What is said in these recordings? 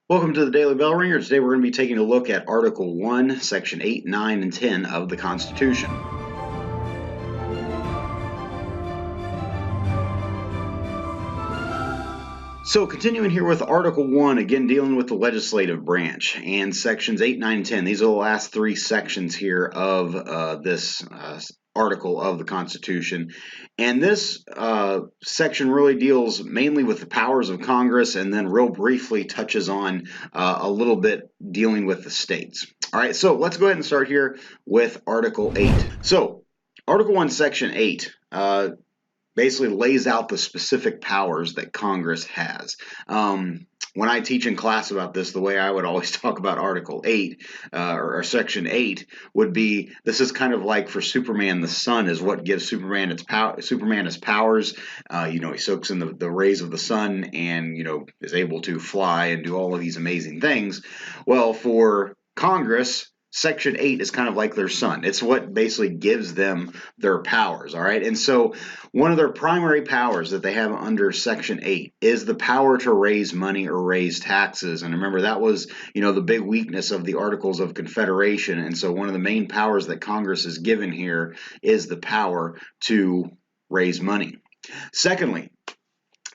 Welcome to the Daily Bellringer. Today we're going to be taking a look at Article I, Section 8, 9, and 10 of the Constitution. So continuing here with Article I, again dealing with the legislative branch and Sections 8, 9, and 10. These are the last three sections here of this article of the Constitution. And this section really deals mainly with the powers of Congress and then real briefly touches on a little bit dealing with the states. All right, so let's go ahead and start here with Article 8. So Article 1, Section 8 basically lays out the specific powers that Congress has. When I teach in class about this, the way I would always talk about Article 8 or Section 8 would be this is kind of like for Superman, the sun is what gives Superman its power. Superman his powers. He soaks in the rays of the sun and is able to fly and do all of these amazing things. Well, for Congress, Section 8 is kind of like their sun. It's what basically gives them their powers, all right? And so one of their primary powers that they have under Section 8 is the power to raise money or raise taxes. And remember, that was, the big weakness of the Articles of Confederation. And so one of the main powers that Congress is given here is the power to raise money. Secondly,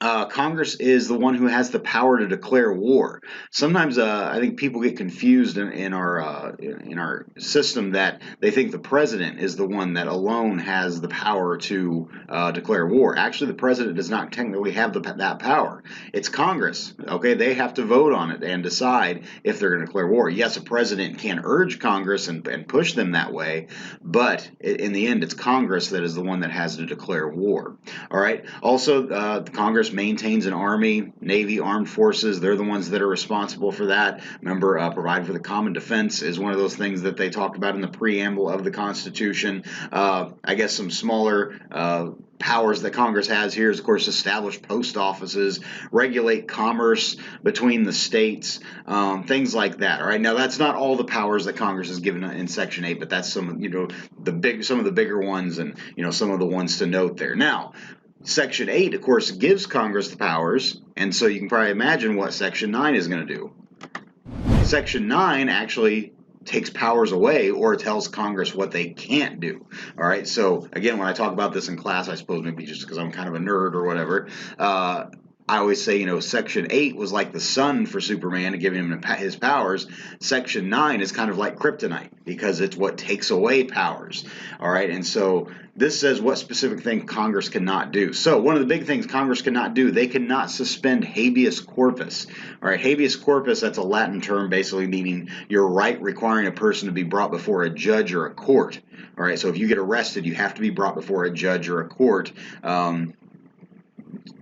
Congress is the one who has the power to declare war. Sometimes I think people get confused in our system that they think the president is the one that alone has the power to declare war. Actually, the president does not technically have that power. It's Congress. Okay, they have to vote on it and decide if they're going to declare war. Yes, a president can urge Congress and push them that way, but in the end, it's Congress that is the one that has to declare war. All right. Also, Congress maintains an army, navy, armed forces. They're the ones that are responsible for that. Remember, provide for the common defense is one of those things that they talked about in the preamble of the Constitution. I guess some smaller powers that Congress has here is, of course, establish post offices, regulate commerce between the states, things like that. All right, now that's not all the powers that Congress is given in Section 8, but that's some of the bigger ones and some of the ones to note there. Now, Section 8, of course, gives Congress the powers, and so you can probably imagine what Section 9 is going to do. Section 9 actually takes powers away or tells Congress what they can't do. All right, so again, when I talk about this in class, I suppose maybe just because I'm kind of a nerd or whatever, I always say, Section 8 was like the sun for Superman and giving him his powers. Section 9 is kind of like kryptonite because it's what takes away powers. All right, and so this says what specific thing Congress cannot do. So one of the big things Congress cannot do, they cannot suspend habeas corpus. All right, habeas corpus, that's a Latin term basically meaning your right requiring a person to be brought before a judge or a court. All right, so if you get arrested, you have to be brought before a judge or a court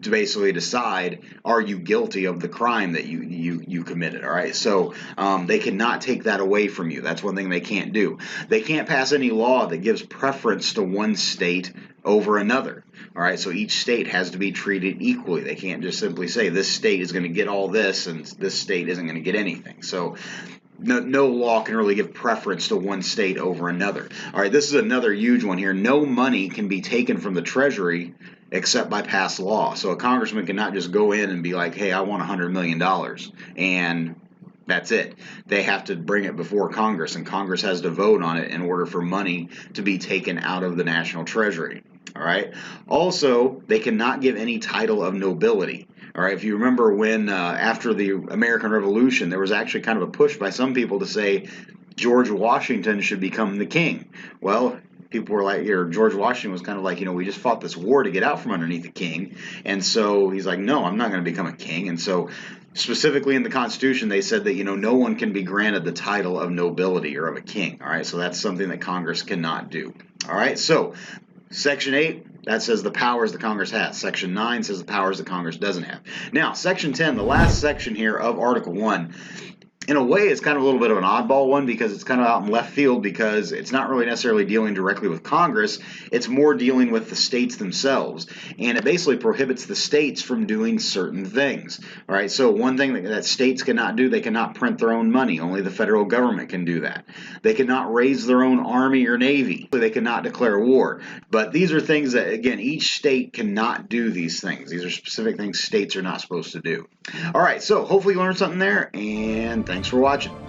to basically decide, are you guilty of the crime that you committed. All right, so they cannot take that away from you. That's one thing they can't do. They can't pass any law that gives preference to one state over another. All right, so each state has to be treated equally. They can't just simply say this state is going to get all this and this state isn't going to get anything. So no law can really give preference to one state over another. All right, this is another huge one here. No money can be taken from the Treasury except by passed law. So a congressman cannot just go in and be like, hey, I want $100 million, and that's it. They have to bring it before Congress, and Congress has to vote on it in order for money to be taken out of the national treasury. All right. Also, they cannot give any title of nobility. All right. If you remember when after the American Revolution, there was actually kind of a push by some people to say George Washington should become the king. Well, people were like, George Washington was kind of like, we just fought this war to get out from underneath the king. And so he's like, no, I'm not going to become a king. And so specifically in the Constitution, they said that, no one can be granted the title of nobility or of a king. All right. So that's something that Congress cannot do. All right. So Section 8, that says the powers that Congress has. Section 9 says the powers that Congress doesn't have. Now, Section 10, the last section here of Article 1, in a way, it's kind of a little bit of an oddball one because it's kind of out in left field because it's not really necessarily dealing directly with Congress. It's more dealing with the states themselves. And it basically prohibits the states from doing certain things. All right, so one thing that states cannot do, they cannot print their own money. Only the federal government can do that. They cannot raise their own army or navy. They cannot declare war. But these are things that, again, each state cannot do these things. These are specific things states are not supposed to do. All right, so hopefully you learned something there, and thanks for watching.